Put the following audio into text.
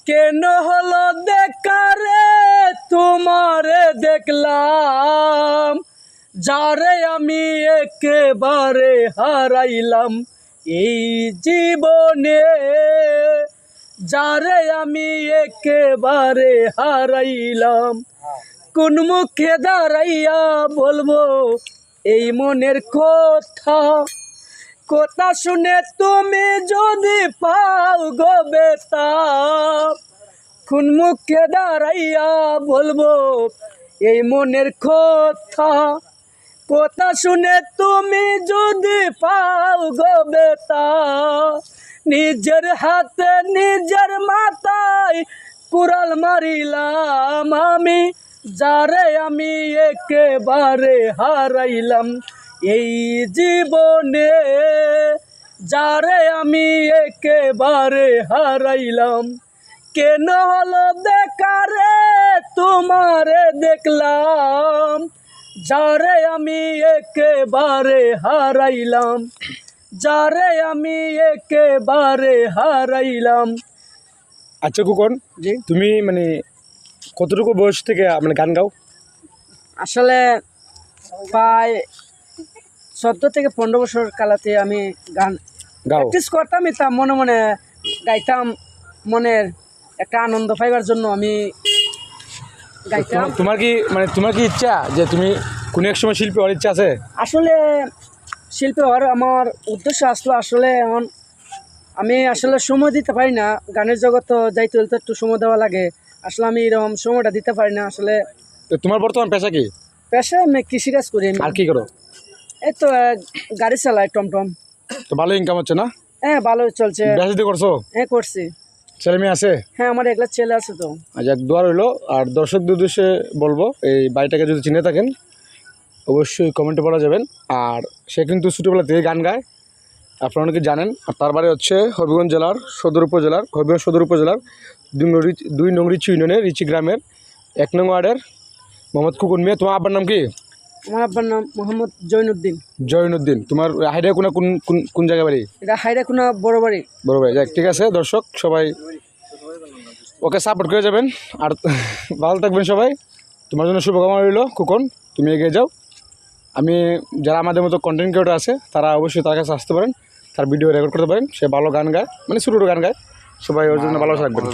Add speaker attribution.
Speaker 1: কেন হলো দেখারে তোমারে দেখলাম, যারে আমি একেবারে হারাইলাম এই জীবনে, যারে আমি একেবারে হারাইলাম। কোন মুখে দাঁড়াইয়া বলবো এই মনের কথা, কথা শুনে তুমি যদি পাও গো বেতাব। কোন মুখে দাঁড়াইয়া বলবো এই মনের কথা, কথা শুনে তুমি যদি পাও গো বেতাব। নিজের হাতে নিজের মাথায় কুড়াল মারিলাম আমি, যারে আমি একেবারে হারাইলাম এই জীবনে, যারে আমি একেবারে হারাইলাম। কেন হলো দেখারে তোমারে দেখলাম, যারে আমি একেবারে হারাইলাম, যারে আমি একেবারে হারাইলাম।
Speaker 2: আচ্ছা খোকন,
Speaker 1: জি,
Speaker 2: তুমি মানে কতটুকু বয়স থেকে মানে গান গাও?
Speaker 1: আসলে প্রায় 14 থেকে 15 বছর কালাতে আমি গান
Speaker 2: গাও?
Speaker 1: প্র্যাকটিস করতাম, তা মনে মনে গাইতাম, মনের একটা আনন্দ পাইবার জন্য আমি গাইতাম।
Speaker 2: তোমার কি ইচ্ছা যে তুমি কোনো এক সময় শিল্পী হওয়ার ইচ্ছা আছে?
Speaker 1: আসলে শিল্পী হওয়ার আমার উদ্দেশ্য আসলো, আসলে এখন আমি আসলে সময় দিতে পারি না, গানের জগৎ যাইতে হলে তো একটু সময় দেওয়া লাগে, আসলে আমি এরকম সময়টা দিতে পারি না। আসলে
Speaker 2: তো তোমার বর্তমান পেশা কি?
Speaker 1: পেশায় আমি কৃষিকাজ করি।
Speaker 2: আর কি করো?
Speaker 1: এই তো গাড়ি চালাই, টমটম।
Speaker 2: তো ভালো ইনকাম হচ্ছে না?
Speaker 1: হ্যাঁ, ভালো চলছে।
Speaker 2: বিয়ে করছো?
Speaker 1: হ্যাঁ, করছি।
Speaker 2: ছেলে মেয়ে আছে?
Speaker 1: হ্যাঁ, আমার একলা ছেলে আছে তো।
Speaker 2: আচ্ছা, দোয়া রইলো। আর দর্শকদের উদ্দেশ্যে বলবো, এই বাড়িটাকে যদি চিনে থাকেন অবশ্যই কমেন্টে বলা যাবেন। আর সে কিন্তু ছোটোবেলা থেকে গান গায়, আপনারা অনেকে জানেন। আর তার বাড়ি হচ্ছে হবিগঞ্জ জেলার হবিগঞ্জ সদর উপজেলার 2 নং রিচি ইউনিয়নের রিচি গ্রামের 1 নং ওয়ার্ডের মোহাম্মদ খোকন মিয়া। তোমার আব্বার নাম কি?
Speaker 1: আমার আব্বার নাম মোহাম্মদ জৈনুদ্দিন।
Speaker 2: জয়নুদ্দিন। তোমার হাইডাকুনা কোন কোন কোন জায়গা বাড়ি?
Speaker 1: এটা হাইরাকুনা বড় বাড়ি।
Speaker 2: বড় ভাই, যাক ঠিক আছে। দর্শক সবাই ওকে সাপোর্ট করে যাবেন, আর ভালো থাকবেন সবাই। তোমার জন্য শুভকামনা রইল খোকন, তুমি এগিয়ে যাও। আমি যারা আমাদের মতো কন্টেন্ট ক্রিয়েটর আছে তারা অবশ্যই তার কাছে আসতে পারেন, তার ভিডিও রেকর্ড করতে পারেন। সে ভালো গান গায়, মানে ছোটো গান গায়। সবাই ওর জন্য ভালো থাকবেন।